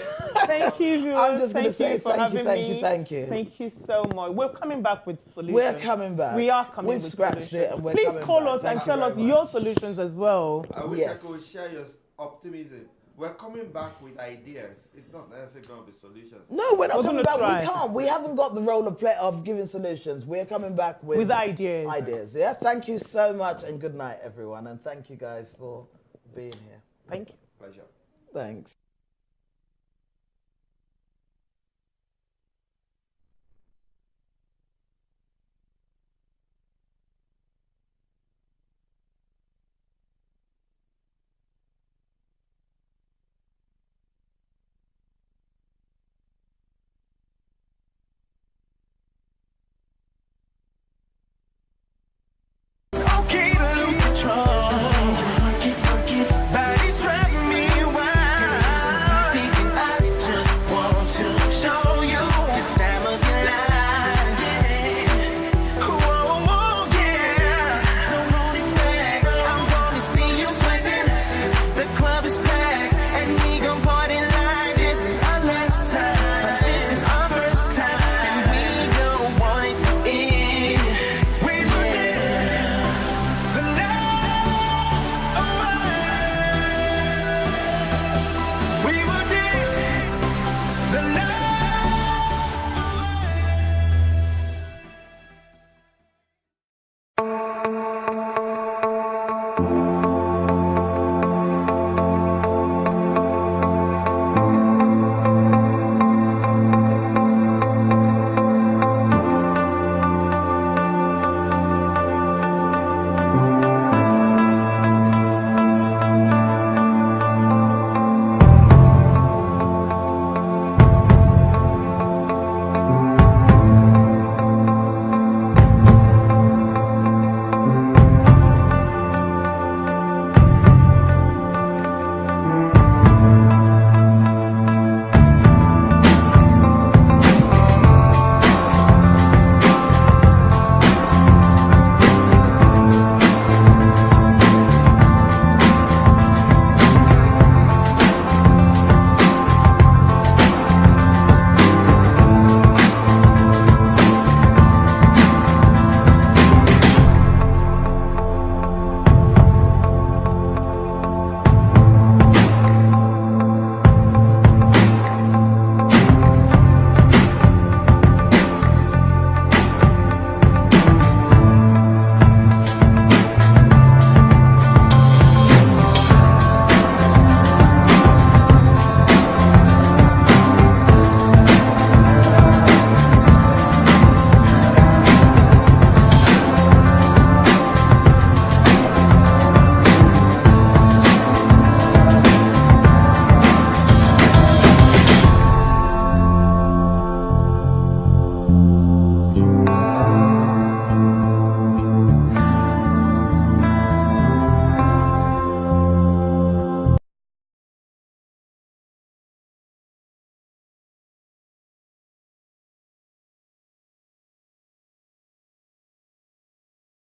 Thank you, viewers. I'm just gonna Thank say you for thank you, having thank you, me. thank you. Thank you so much. We're coming back with solutions. We're coming back. We are coming We've with scratched solutions. it and we're Please coming call back. us Thank and you tell very us much. your solutions as well. I wish Yes. I could share your optimism. We're coming back with ideas. It's not necessarily going to be solutions. No, we're not We're coming gonna back. try. We can't. We haven't got the role of play of giving solutions. We're coming back with ideas. Ideas. Yeah. Thank you so much and good night, everyone. And thank you guys for being here. Thank you. Pleasure. Thanks. Okay to lose control. Body's driving me wild.